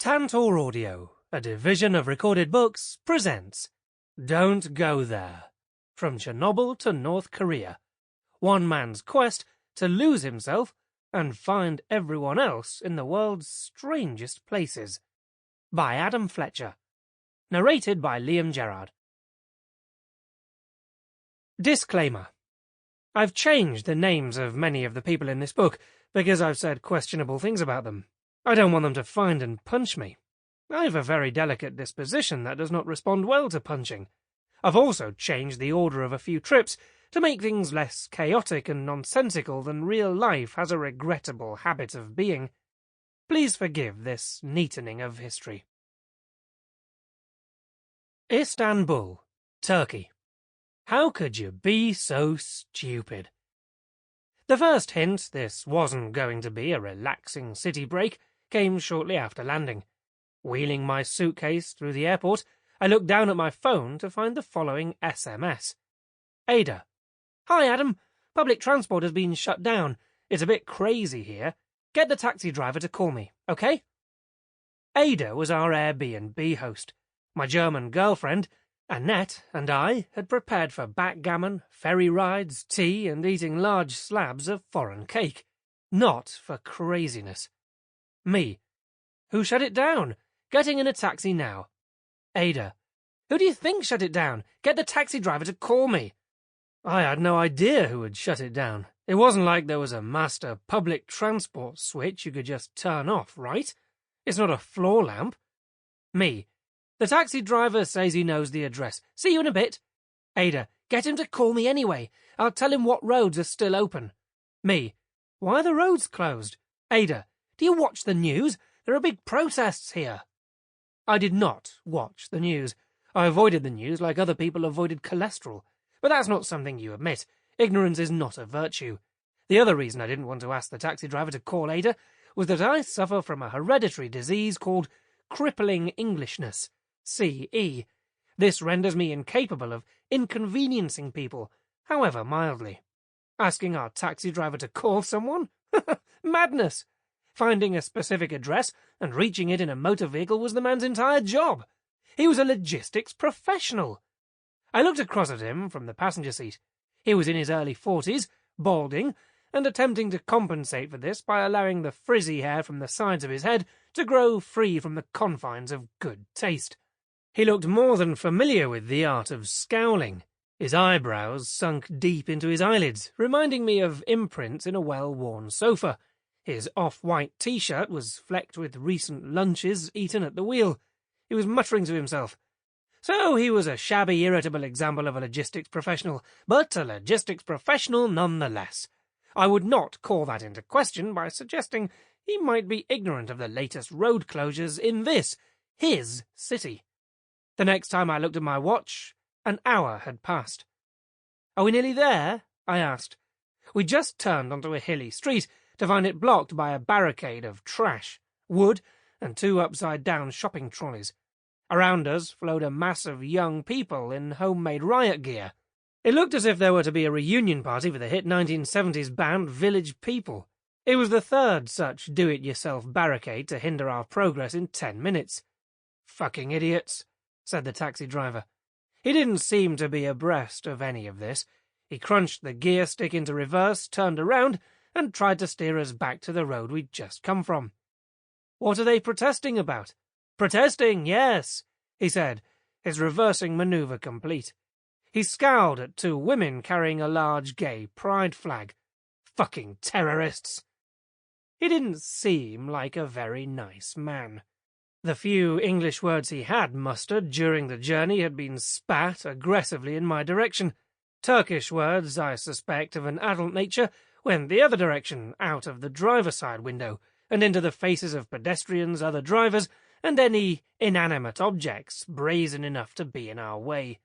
Tantor Audio, a division of Recorded Books, presents Don't Go There. From Chernobyl to North Korea. One man's quest to lose himself and find everyone else in the world's strangest places. By Adam Fletcher. Narrated by Gerrard. Disclaimer. I've changed the names of many of the people in this book because I've said questionable things about them. I don't want them to find and punch me. I have a very delicate disposition that does not respond well to punching. I've also changed the order of a few trips to make things less chaotic and nonsensical than real life has a regrettable habit of being. Please forgive this neatening of history. Istanbul, Turkey. How could you be so stupid? The first hint this wasn't going to be a relaxing city break came shortly after landing. Wheeling my suitcase through the airport, I looked down at my phone to find the following SMS. Ada. Hi, Adam. Public transport has been shut down. It's a bit crazy here. Get the taxi driver to call me, okay? Ada was our Airbnb host. My German girlfriend, Annette, and I had prepared for backgammon, ferry rides, tea, and eating large slabs of foreign cake. Not for craziness. Me. Who shut it down? Getting in a taxi now. Ada. Who do you think shut it down? Get the taxi driver to call me. I had no idea who had shut it down. It wasn't like there was a master public transport switch you could just turn off, right? It's not a floor lamp. Me. The taxi driver says he knows the address. See you in a bit. Ada. Get him to call me anyway. I'll tell him what roads are still open. Me. Why are the roads closed? Ada. Do you watch the news? There are big protests here. I did not watch the news. I avoided the news like other people avoided cholesterol. But that's not something you admit. Ignorance is not a virtue. The other reason I didn't want to ask the taxi driver to call Ada was that I suffer from a hereditary disease called crippling Englishness, CE. This renders me incapable of inconveniencing people, however mildly. Asking our taxi driver to call someone? Madness! Finding a specific address and reaching it in a motor vehicle was the man's entire job. He was a logistics professional. I looked across at him from the passenger seat. He was in his early 40s, balding, and attempting to compensate for this by allowing the frizzy hair from the sides of his head to grow free from the confines of good taste. He looked more than familiar with the art of scowling. His eyebrows sunk deep into his eyelids, reminding me of imprints in a well-worn sofa. His off-white T-shirt was flecked with recent lunches eaten at the wheel. He was muttering to himself. So he was a shabby, irritable example of a logistics professional, but a logistics professional nonetheless. I would not call that into question by suggesting he might be ignorant of the latest road closures in his city. The next time I looked at my watch, an hour had passed. Are we nearly there? I asked. We just turned onto a hilly street to find it blocked by a barricade of trash, wood, and two upside-down shopping trolleys. Around us flowed a mass of young people in homemade riot gear. It looked as if there were to be a reunion party for the hit 1970s band Village People. It was the third such do-it-yourself barricade to hinder our progress in 10 minutes. Fucking idiots, said the taxi driver. He didn't seem to be abreast of any of this. He crunched the gear stick into reverse, turned around, and tried to steer us back to the road we'd just come from. What are they protesting about? Protesting, yes, he said, his reversing maneuver complete. He scowled at two women carrying a large gay pride flag. Fucking terrorists. He didn't seem like a very nice man. The few English words he had mustered during the journey had been spat aggressively in my direction. Turkish words, I suspect, of an adult nature, went the other direction, out of the driver's side window, and into the faces of pedestrians, other drivers, and any inanimate objects brazen enough to be in our way.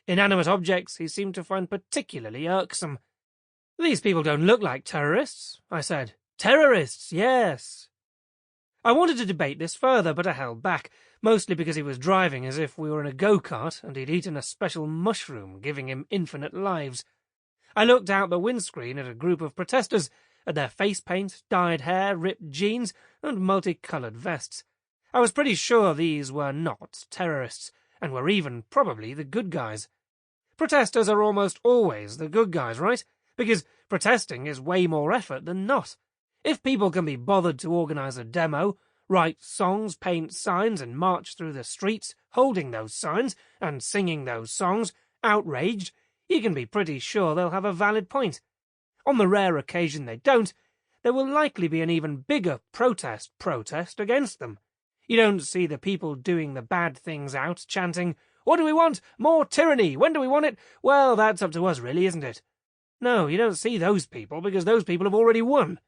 Inanimate objects he seemed to find particularly irksome. These people don't look like terrorists, I said. Terrorists, yes. I wanted to debate this further, but I held back, mostly because he was driving as if we were in a go-kart and he'd eaten a special mushroom, giving him infinite lives. I looked out the windscreen at a group of protesters, at their face paint, dyed hair, ripped jeans, and multicoloured vests. I was pretty sure these were not terrorists, and were even probably the good guys. Protesters are almost always the good guys, right? Because protesting is way more effort than not. If people can be bothered to organise a demo, write songs, paint signs, and march through the streets, holding those signs, and singing those songs, outraged, you can be pretty sure they'll have a valid point. On the rare occasion they don't, there will likely be an even bigger protest against them. You don't see the people doing the bad things out, chanting, "What do we want? More tyranny! When do we want it? Well, that's up to us, really, isn't it?" No, you don't see those people, because those people have already won.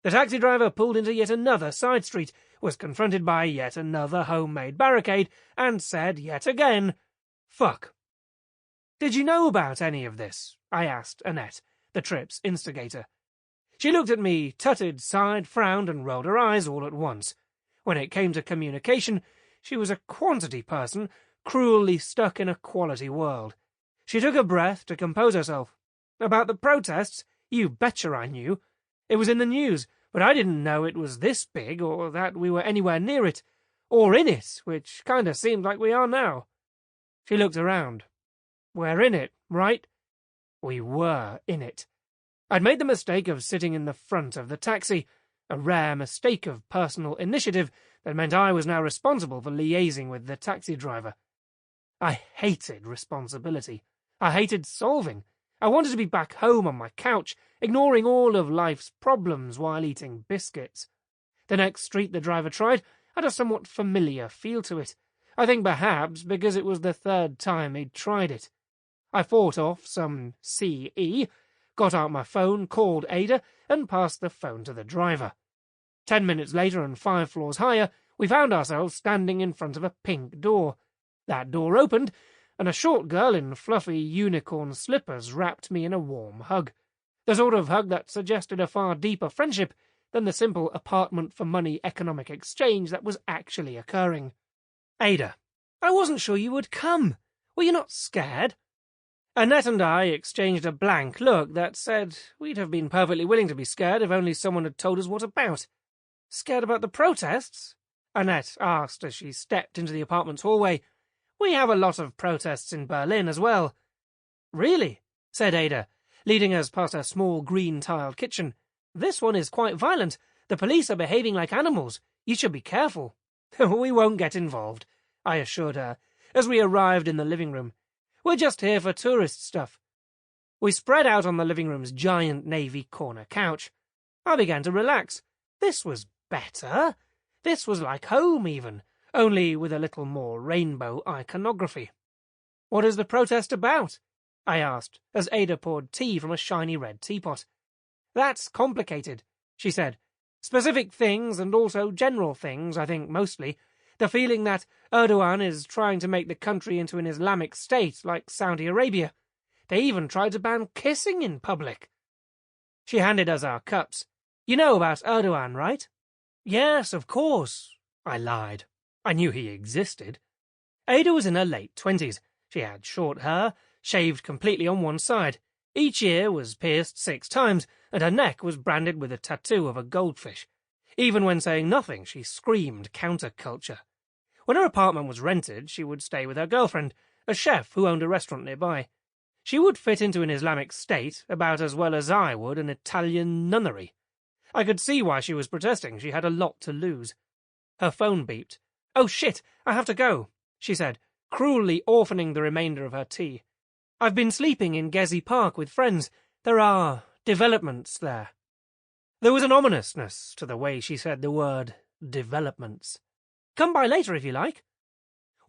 The taxi driver pulled into yet another side street, was confronted by yet another homemade barricade, and said yet again, "Fuck." "Did you know about any of this?" I asked Annette, the trip's instigator. She looked at me, tutted, sighed, frowned, and rolled her eyes all at once. When it came to communication, she was a quantity person, cruelly stuck in a quality world. She took a breath to compose herself. About the protests, you betcha I knew. It was in the news, but I didn't know it was this big, or that we were anywhere near it, or in it, which kinda seemed like we are now. She looked around. We're in it, right? We were in it. I'd made the mistake of sitting in the front of the taxi, a rare mistake of personal initiative that meant I was now responsible for liaising with the taxi driver. I hated responsibility. I hated solving. I wanted to be back home on my couch, ignoring all of life's problems while eating biscuits. The next street the driver tried had a somewhat familiar feel to it. I think perhaps because it was the third time he'd tried it. I fought off some CE, got out my phone, called Ada, and passed the phone to the driver. 10 minutes later and 5 floors higher, we found ourselves standing in front of a pink door. That door opened, and a short girl in fluffy unicorn slippers wrapped me in a warm hug. The sort of hug that suggested a far deeper friendship than the simple apartment-for-money economic exchange that was actually occurring. "Ada, I wasn't sure you would come. Were you not scared?" Annette and I exchanged a blank look that said we'd have been perfectly willing to be scared if only someone had told us what about. "Scared about the protests?" Annette asked as she stepped into the apartment's hallway. "We have a lot of protests in Berlin as well." "Really?" said Ada, leading us past a small green-tiled kitchen. "This one is quite violent. The police are behaving like animals. You should be careful." "We won't get involved," I assured her, as we arrived in the living room. "We're just here for tourist stuff." We spread out on the living room's giant navy corner couch. I began to relax. This was better. This was like home, even, only with a little more rainbow iconography. "What is the protest about?" I asked, as Ada poured tea from a shiny red teapot. "That's complicated," she said. "Specific things and also general things, I think, mostly. The feeling that Erdogan is trying to make the country into an Islamic state like Saudi Arabia. They even tried to ban kissing in public." She handed us our cups. "You know about Erdogan, right?" "Yes, of course," I lied. I knew he existed. Ada was in her late 20s. She had short hair, shaved completely on one side. Each ear was pierced 6 times, and her neck was branded with a tattoo of a goldfish. Even when saying nothing, she screamed counterculture. When her apartment was rented, she would stay with her girlfriend, a chef who owned a restaurant nearby. She would fit into an Islamic state about as well as I would an Italian nunnery. I could see why she was protesting. She had a lot to lose. Her phone beeped. "Oh shit, I have to go," she said, cruelly orphaning the remainder of her tea. "I've been sleeping in Gezi Park with friends. There are developments there." There was an ominousness to the way she said the word developments. "Come by later if you like."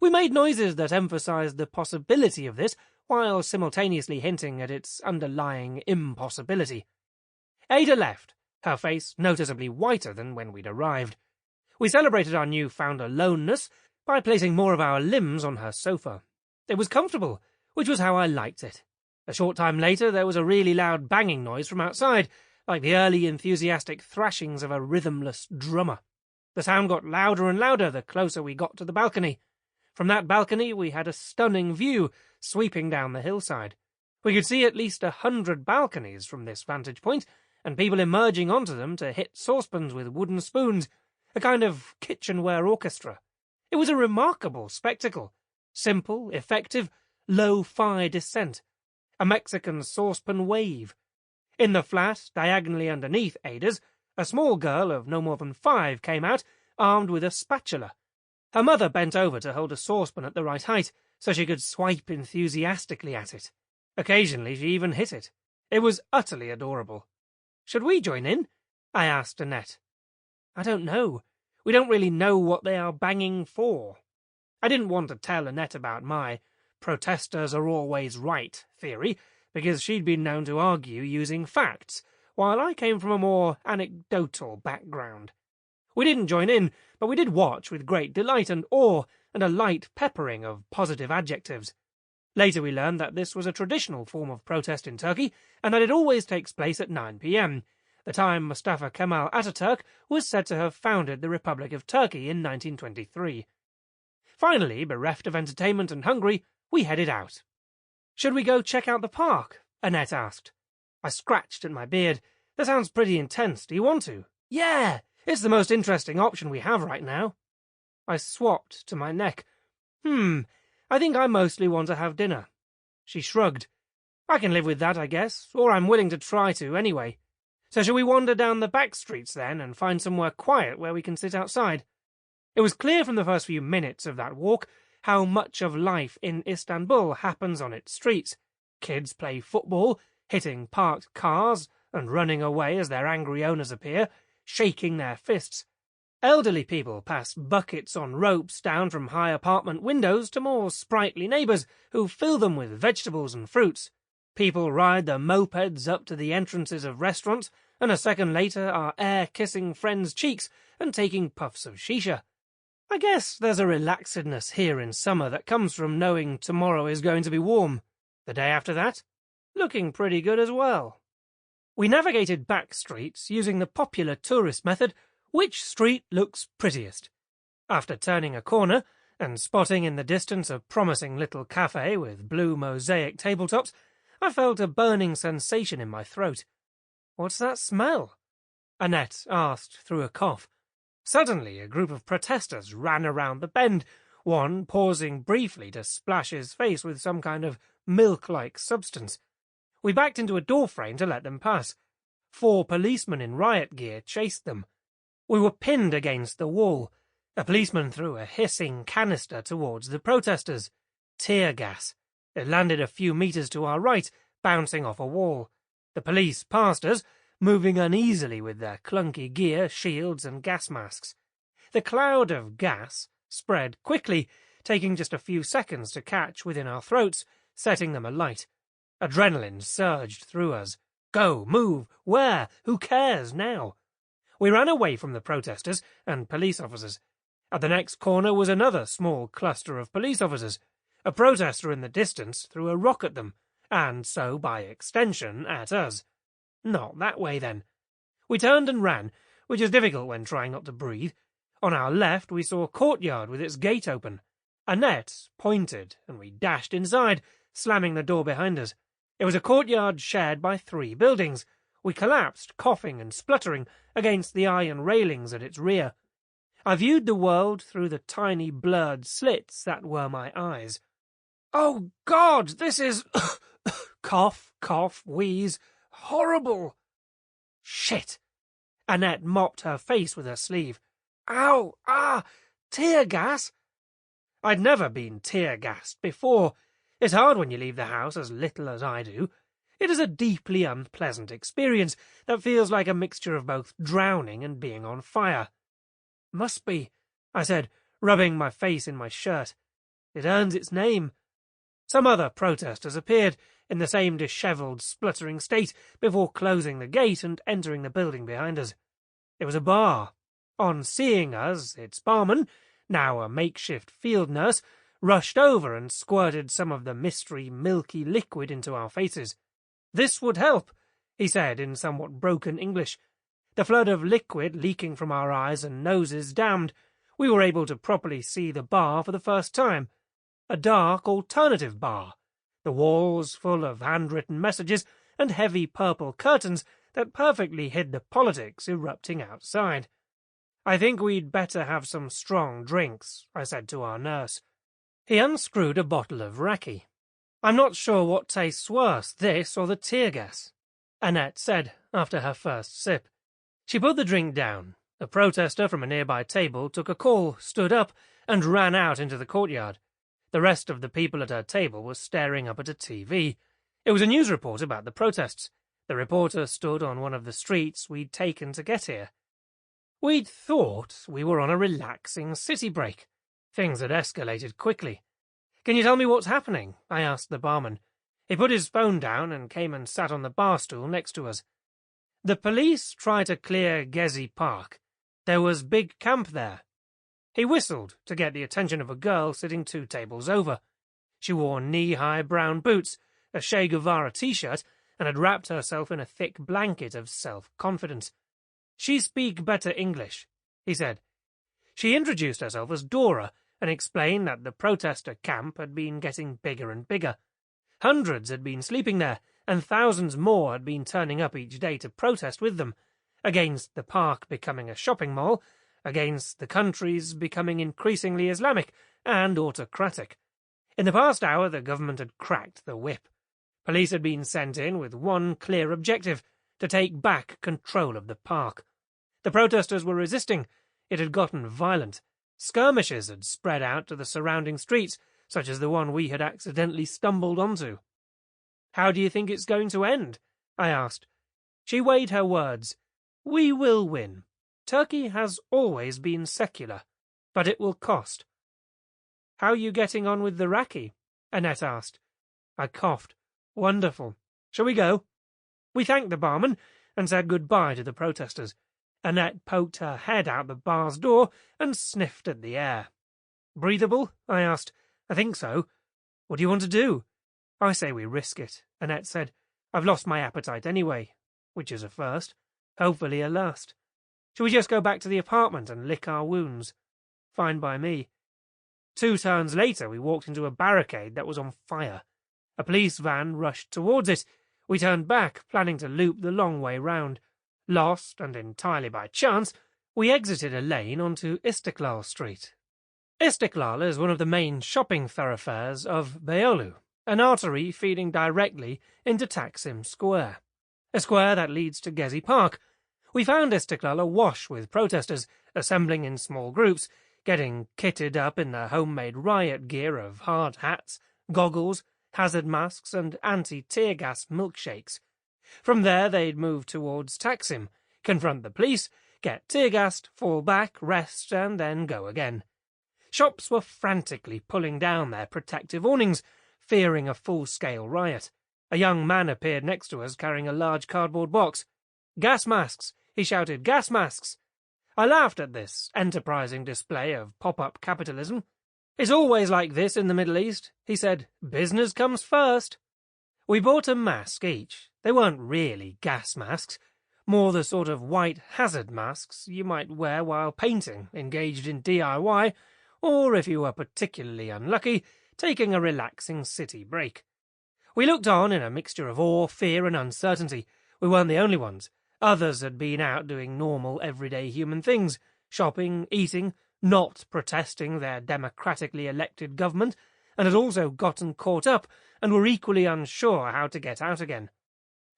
We made noises that emphasized the possibility of this, while simultaneously hinting at its underlying impossibility. Ada left, her face noticeably whiter than when we'd arrived. We celebrated our newfound aloneness by placing more of our limbs on her sofa. It was comfortable, which was how I liked it. A short time later there was a really loud banging noise from outside, like the early enthusiastic thrashings of a rhythmless drummer. The sound got louder and louder the closer we got to the balcony. From that balcony we had a stunning view sweeping down the hillside. We could see at least 100 balconies from this vantage point, and people emerging onto them to hit saucepans with wooden spoons, a kind of kitchenware orchestra. It was a remarkable spectacle. Simple, effective, lo-fi descent. A Mexican saucepan wave. In the flat, diagonally underneath Ada's, a small girl of no more than 5 came out, armed with a spatula. Her mother bent over to hold a saucepan at the right height, so she could swipe enthusiastically at it. Occasionally she even hit it. It was utterly adorable. "Should we join in?" I asked Annette. "I don't know. We don't really know what they are banging for." I didn't want to tell Annette about my "protesters are always right" theory, because she'd been known to argue using facts, while I came from a more anecdotal background. We didn't join in, but we did watch with great delight and awe and a light peppering of positive adjectives. Later we learned that this was a traditional form of protest in Turkey, and that it always takes place at 9 p.m., the time Mustafa Kemal Ataturk was said to have founded the Republic of Turkey in 1923. Finally, bereft of entertainment and hungry, we headed out. "Should we go check out the park?" Annette asked. I scratched at my beard. "That sounds pretty intense. Do you want to?" "Yeah! It's the most interesting option we have right now." I swapped to my neck. I think I mostly want to have dinner." She shrugged. "I can live with that, I guess, or I'm willing to try to, anyway. So shall we wander down the back streets, then, and find somewhere quiet where we can sit outside?" It was clear from the first few minutes of that walk how much of life in Istanbul happens on its streets. Kids play football, hitting parked cars and running away as their angry owners appear, shaking their fists. Elderly people pass buckets on ropes down from high apartment windows to more sprightly neighbours who fill them with vegetables and fruits. People ride their mopeds up to the entrances of restaurants, and a second later are air-kissing friends' cheeks and taking puffs of shisha. I guess there's a relaxedness here in summer that comes from knowing tomorrow is going to be warm. The day after that, looking pretty good as well. We navigated back streets using the popular tourist method, which street looks prettiest. After turning a corner and spotting in the distance a promising little cafe with blue mosaic tabletops, I felt a burning sensation in my throat. "What's that smell?" Annette asked through a cough. Suddenly a group of protesters ran around the bend, one pausing briefly to splash his face with some kind of milk-like substance. We backed into a doorframe to let them pass. 4 policemen in riot gear chased them. We were pinned against the wall. A policeman threw a hissing canister towards the protesters. Tear gas. It landed a few meters to our right, bouncing off a wall. The police passed us, moving uneasily with their clunky gear, shields, and gas masks. The cloud of gas spread quickly, taking just a few seconds to catch within our throats, setting them alight. Adrenaline surged through us. Go, move, where? Who cares now? We ran away from the protesters and police officers. At the next corner was another small cluster of police officers. A protester in the distance threw a rock at them, and so, by extension, at us. Not that way, then. We turned and ran, which is difficult when trying not to breathe. On our left we saw a courtyard with its gate open. Annette pointed, and we dashed inside, slamming the door behind us. It was a courtyard shared by 3 buildings. We collapsed, coughing and spluttering, against the iron railings at its rear. I viewed the world through the tiny blurred slits that were my eyes. "Oh, God, this is..." Cough, cough, wheeze. "Horrible!" "Shit!" Annette mopped her face with her sleeve. "Ow! Ah! Tear gas!" I'd never been tear-gassed before. It's hard when you leave the house as little as I do. It is a deeply unpleasant experience that feels like a mixture of both drowning and being on fire. "Must be," I said, rubbing my face in my shirt. "It earns its name." Some other protesters appeared, in the same dishevelled, spluttering state, before closing the gate and entering the building behind us. It was a bar. On seeing us, its barman, now a makeshift field nurse, rushed over and squirted some of the mystery, milky liquid into our faces. "This would help," he said in somewhat broken English. The flood of liquid leaking from our eyes and noses dammed. We were able to properly see the bar for the first time. A dark alternative bar, the walls full of handwritten messages and heavy purple curtains that perfectly hid the politics erupting outside. "I think we'd better have some strong drinks," I said to our nurse. He unscrewed a bottle of raki. "I'm not sure what tastes worse, this or the tear gas," Annette said after her first sip. She put the drink down. A protester from a nearby table took a call, stood up, and ran out into the courtyard. The rest of the people at her table were staring up at a TV. It was a news report about the protests. The reporter stood on one of the streets we'd taken to get here. We'd thought we were on a relaxing city break. Things had escalated quickly. "Can you tell me what's happening?" I asked the barman. He put his phone down and came and sat on the bar stool next to us. "The police tried to clear Gezi Park. There was big camp there." He whistled to get the attention of a girl sitting 2 tables over. She wore knee-high brown boots, a Che Guevara t-shirt, and had wrapped herself in a thick blanket of self-confidence. "She speak better English," he said. She introduced herself as Dora and explained that the protester camp had been getting bigger and bigger. Hundreds had been sleeping there, and thousands more had been turning up each day to protest with them, against the park becoming a shopping mall, against the countries becoming increasingly Islamic and autocratic. In the past hour, the government had cracked the whip. Police had been sent in with one clear objective: to take back control of the park. The protesters were resisting. It had gotten violent. Skirmishes had spread out to the surrounding streets, such as the one we had accidentally stumbled onto. "How do you think it's going to end?" I asked. She weighed her words. "We will win. Turkey has always been secular, but it will cost." "How are you getting on with the raki?" Annette asked. I coughed. "Wonderful. Shall we go?" We thanked the barman and said goodbye to the protesters. Annette poked her head out the bar's door and sniffed at the air. "Breathable?" I asked. "I think so. What do you want to do?" "I say we risk it," Annette said. "I've lost my appetite anyway, which is a first, hopefully a last. Shall we just go back to the apartment and lick our wounds?" "Fine by me." 2 turns later, we walked into a barricade that was on fire. A police van rushed towards it. We turned back, planning to loop the long way round. Lost, and entirely by chance, we exited a lane onto Istiklal Street. Istiklal is one of the main shopping thoroughfares of Beyoğlu, an artery feeding directly into Taksim Square, a square that leads to Gezi Park. We found Istiklal awash with protesters, assembling in small groups, getting kitted up in their homemade riot gear of hard hats, goggles, hazard masks, and anti-tear gas milkshakes. From there they'd move towards Taksim, confront the police, get tear-gassed, fall back, rest, and then go again. Shops were frantically pulling down their protective awnings, fearing a full-scale riot. A young man appeared next to us carrying a large cardboard box. "Gas masks!" he shouted. "Gas masks!" I laughed at this enterprising display of pop-up capitalism. "It's always like this in the Middle East," he said. "Business comes first." We bought a mask each. They weren't really gas masks, more the sort of white hazard masks you might wear while painting, engaged in DIY, or, if you were particularly unlucky, taking a relaxing city break. We looked on in a mixture of awe, fear, and uncertainty. We weren't the only ones. Others had been out doing normal, everyday human things, shopping, eating, not protesting their democratically elected government, and had also gotten caught up and were equally unsure how to get out again.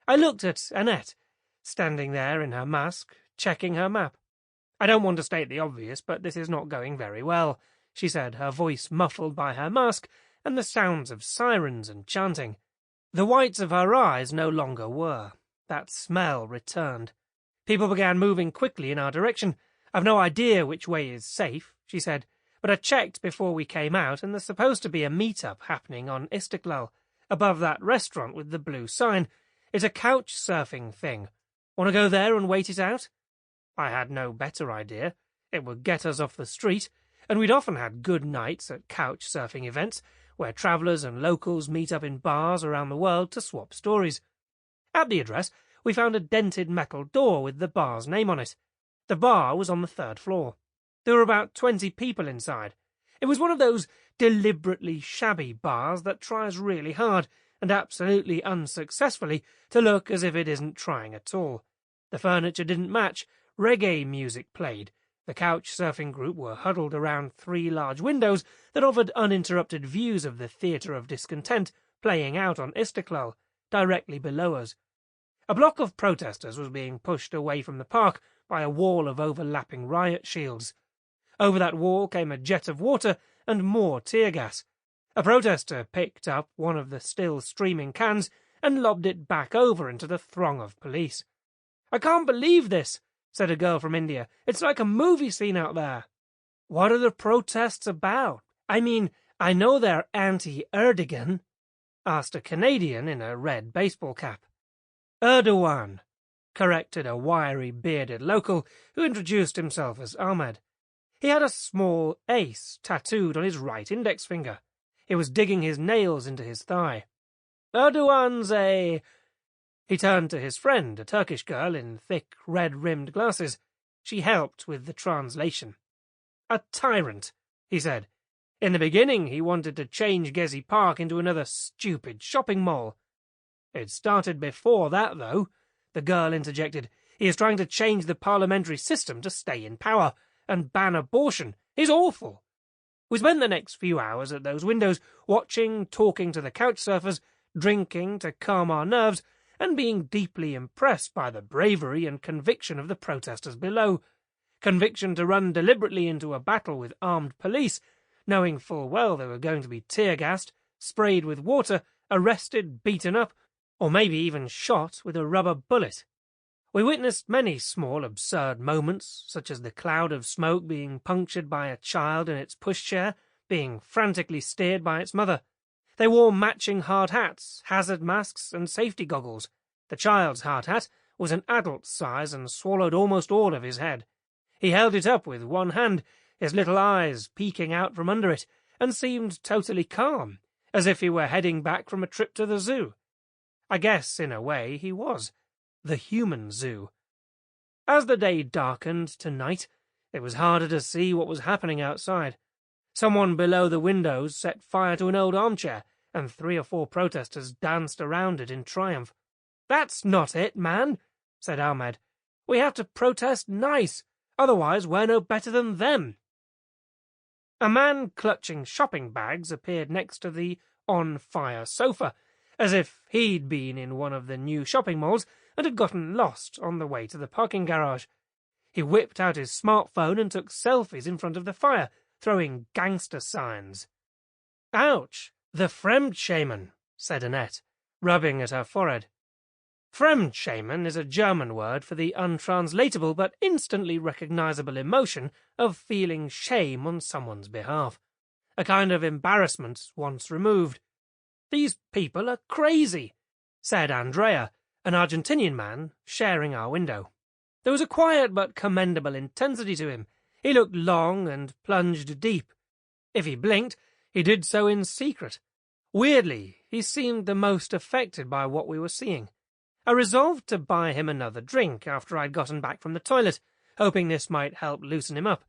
I looked at Annette, standing there in her mask, checking her map. "I don't want to state the obvious, but this is not going very well," she said, her voice muffled by her mask and the sounds of sirens and chanting. The whites of her eyes no longer were. That smell returned. People began moving quickly in our direction. "I've no idea which way is safe," she said, "but I checked before we came out, and there's supposed to be a meet-up happening on Istiklal, above that restaurant with the blue sign. It's a couch-surfing thing. Want to go there and wait it out?" I had no better idea. It would get us off the street, and we'd often had good nights at couch-surfing events, where travellers and locals meet up in bars around the world to swap stories. At the address, we found a dented metal door with the bar's name on it. The bar was on the 3rd floor. There were about 20 people inside. It was one of those deliberately shabby bars that tries really hard, and absolutely unsuccessfully, to look as if it isn't trying at all. The furniture didn't match. Reggae music played. The couch-surfing group were huddled around 3 large windows that offered uninterrupted views of the theatre of discontent playing out on Istanbul, directly below us. A block of protesters was being pushed away from the park by a wall of overlapping riot shields. Over that wall came a jet of water and more tear gas. A protester picked up one of the still streaming cans and lobbed it back over into the throng of police. "I can't believe this," said a girl from India. "It's like a movie scene out there." "What are the protests about? I mean, I know they're anti-Erdogan," asked a Canadian in a red baseball cap. "Erdogan," corrected a wiry, bearded local who introduced himself as Ahmed. He had a small ace tattooed on his right index finger. He was digging his nails into his thigh. "Erdogan's a—" He turned to his friend, a Turkish girl in thick, red-rimmed glasses. She helped with the translation. "A tyrant," he said. "In the beginning, he wanted to change Gezi Park into another stupid shopping mall." "It started before that, though," the girl interjected. "He is trying to change the parliamentary system to stay in power and ban abortion. He's awful." We spent the next few hours at those windows, watching, talking to the couch surfers, drinking to calm our nerves, and being deeply impressed by the bravery and conviction of the protesters below. Conviction to run deliberately into a battle with armed police, knowing full well they were going to be tear-gassed, sprayed with water, arrested, beaten up, or maybe even shot with a rubber bullet. We witnessed many small, absurd moments, such as the cloud of smoke being punctured by a child in its pushchair, being frantically steered by its mother. They wore matching hard hats, hazard masks, and safety goggles. The child's hard hat was an adult's size and swallowed almost all of his head. He held it up with one hand, his little eyes peeking out from under it, and seemed totally calm, as if he were heading back from a trip to the zoo. I guess, in a way, he was. The human zoo. As the day darkened to night, it was harder to see what was happening outside. Someone below the windows set fire to an old armchair, and 3 or 4 protesters danced around it in triumph. "That's not it, man," said Ahmed. "We have to protest nice, otherwise we're no better than them." A man clutching shopping bags appeared next to the on-fire sofa, as if he'd been in one of the new shopping malls and had gotten lost on the way to the parking garage. He whipped out his smartphone and took selfies in front of the fire, throwing gangster signs. "Ouch, the Fremdschämen," said Annette, rubbing at her forehead. Fremdschämen is a German word for the untranslatable but instantly recognizable emotion of feeling shame on someone's behalf, a kind of embarrassment once removed. "These people are crazy," said Andrea, an Argentinian man sharing our window. There was a quiet but commendable intensity to him. He looked long and plunged deep. If he blinked, he did so in secret. Weirdly, he seemed the most affected by what we were seeing. I resolved to buy him another drink after I'd gotten back from the toilet, hoping this might help loosen him up.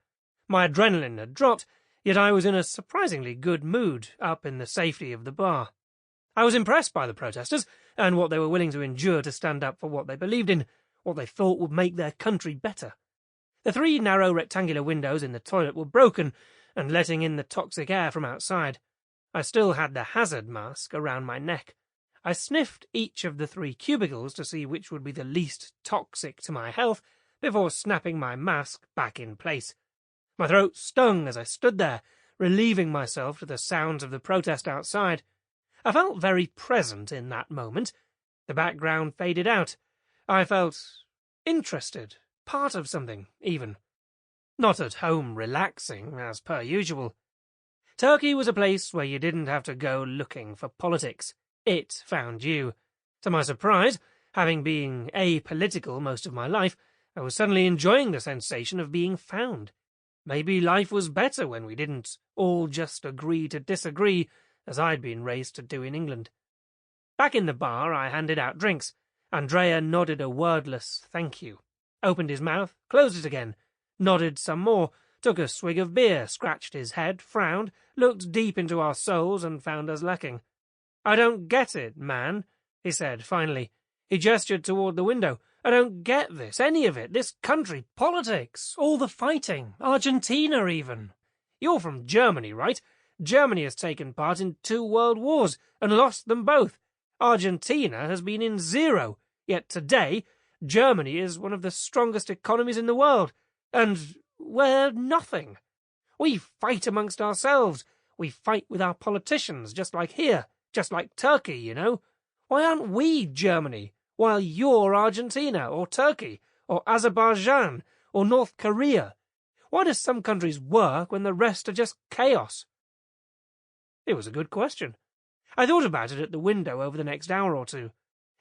My adrenaline had dropped, yet I was in a surprisingly good mood up in the safety of the bar. I was impressed by the protesters and what they were willing to endure to stand up for what they believed in, what they thought would make their country better. The 3 narrow rectangular windows in the toilet were broken and letting in the toxic air from outside. I still had the hazard mask around my neck. I sniffed each of the 3 cubicles to see which would be the least toxic to my health before snapping my mask back in place. My throat stung as I stood there, relieving myself to the sounds of the protest outside. I felt very present in that moment. The background faded out. I felt interested, part of something, even. Not at home relaxing, as per usual. Turkey was a place where you didn't have to go looking for politics. It found you. To my surprise, having been apolitical most of my life, I was suddenly enjoying the sensation of being found. Maybe life was better when we didn't all just agree to disagree, as I'd been raised to do in England. Back in the bar, I handed out drinks. Andrea nodded a wordless thank you, opened his mouth, closed it again, nodded some more, took a swig of beer, scratched his head, frowned, looked deep into our souls, and found us lacking. "I don't get it, man," he said finally. He gestured toward the window. "I don't get this, any of it. This country, politics, all the fighting, Argentina even. You're from Germany, right? Germany has taken part in 2 world wars and lost them both. Argentina has been in 0, yet today Germany is one of the strongest economies in the world, and we're nothing. We fight amongst ourselves. We fight with our politicians, just like here, just like Turkey, you know. Why aren't we Germany, while you're Argentina, or Turkey, or Azerbaijan, or North Korea? Why do some countries work when the rest are just chaos?" It was a good question. I thought about it at the window over the next hour or two.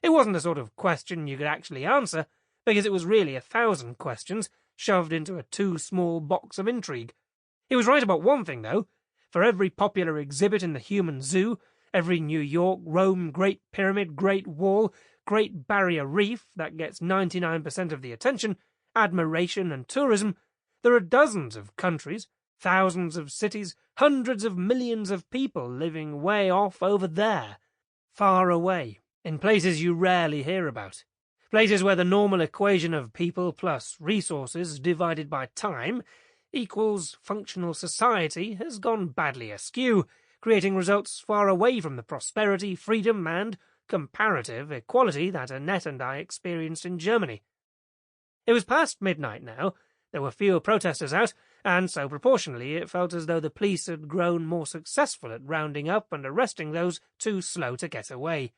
It wasn't the sort of question you could actually answer, because it was really 1,000 questions shoved into a too small box of intrigue. He was right about one thing, though. For every popular exhibit in the human zoo, every New York, Rome, Great Pyramid, Great Wall, Great Barrier Reef that gets 99% of the attention, admiration and tourism, there are dozens of countries, thousands of cities, hundreds of millions of people living way off over there, far away, in places you rarely hear about. Places where the normal equation of people plus resources divided by time equals functional society has gone badly askew, creating results far away from the prosperity, freedom, and comparative equality that Annette and I experienced in Germany. It was past midnight now. There were fewer protesters out, and so proportionally it felt as though the police had grown more successful at rounding up and arresting those too slow to get away.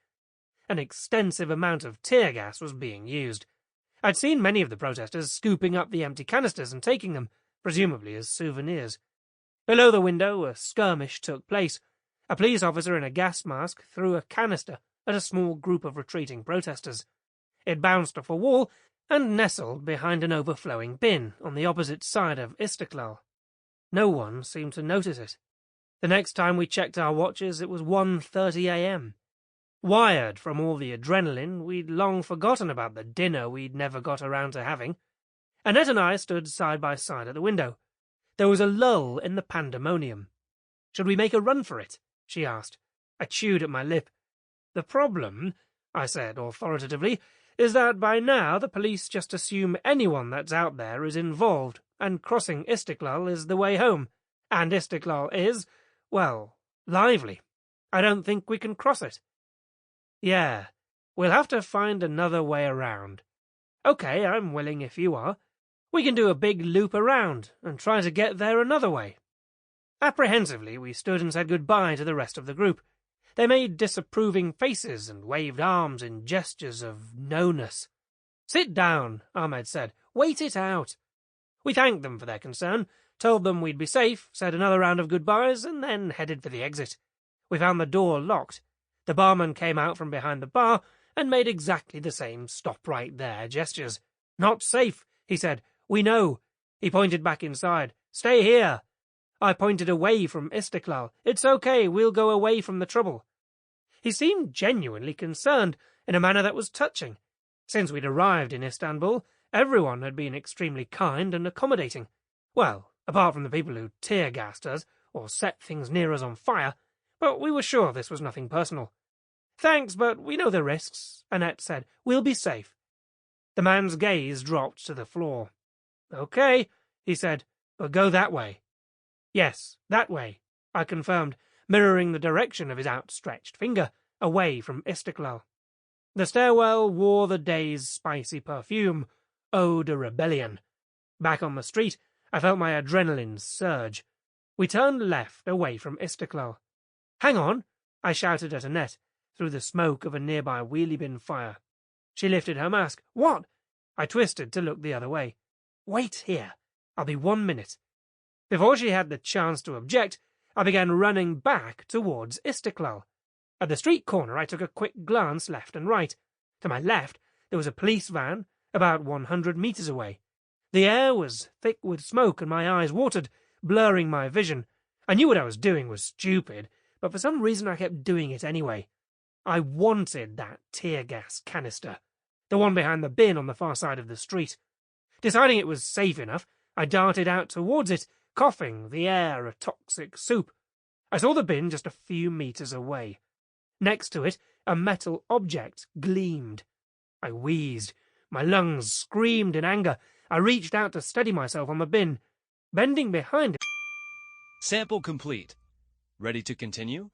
An extensive amount of tear gas was being used. I'd seen many of the protesters scooping up the empty canisters and taking them, presumably as souvenirs. Below the window, a skirmish took place. A police officer in a gas mask threw a canister at a small group of retreating protesters. It bounced off a wall and nestled behind an overflowing bin on the opposite side of Istiklal. No one seemed to notice it. The next time we checked our watches, it was 1:30 a.m. Wired from all the adrenaline, we'd long forgotten about the dinner we'd never got around to having. Annette and I stood side by side at the window. There was a lull in the pandemonium. "Should we make a run for it?" she asked. I chewed at my lip. "The problem," I said authoritatively, "is that by now the police just assume anyone that's out there is involved, and crossing Istiklal is the way home. And Istiklal is, well, lively. I don't think we can cross it." "Yeah, we'll have to find another way around." "Okay, I'm willing if you are. We can do a big loop around and try to get there another way." Apprehensively, we stood and said goodbye to the rest of the group. They made disapproving faces and waved arms in gestures of no-ness. "Sit down," Ahmed said. "Wait it out." We thanked them for their concern, told them we'd be safe, said another round of goodbyes, and then headed for the exit. We found the door locked. The barman came out from behind the bar and made exactly the same stop-right-there gestures. "Not safe," he said. "We know." He pointed back inside. "Stay here." I pointed away from Istiklal. "It's okay, we'll go away from the trouble." He seemed genuinely concerned, in a manner that was touching. Since we'd arrived in Istanbul, everyone had been extremely kind and accommodating. Well, apart from the people who tear-gassed us, or set things near us on fire, but we were sure this was nothing personal. "Thanks, but we know the risks," Annette said. "We'll be safe." The man's gaze dropped to the floor. "Okay," he said, "but go that way." "Yes, that way," I confirmed, mirroring the direction of his outstretched finger, away from Istiklal. The stairwell wore the day's spicy perfume, eau de rebellion. Back on the street, I felt my adrenaline surge. We turned left, away from Istiklal. "Hang on," I shouted at Annette, through the smoke of a nearby wheelie bin fire. She lifted her mask. "What?" I twisted to look the other way. "Wait here. I'll be 1 minute." Before she had the chance to object, I began running back towards Istiklal. At the street corner, I took a quick glance left and right. To my left, there was a police van, about 100 meters away. The air was thick with smoke and my eyes watered, blurring my vision. I knew what I was doing was stupid, but for some reason I kept doing it anyway. I wanted that tear gas canister, the one behind the bin on the far side of the street. Deciding it was safe enough, I darted out towards it, coughing, the air a toxic soup. I saw the bin just a few meters away. Next to it, a metal object gleamed. I wheezed. My lungs screamed in anger. I reached out to steady myself on the bin. Bending behind it. Sample complete. Ready to continue?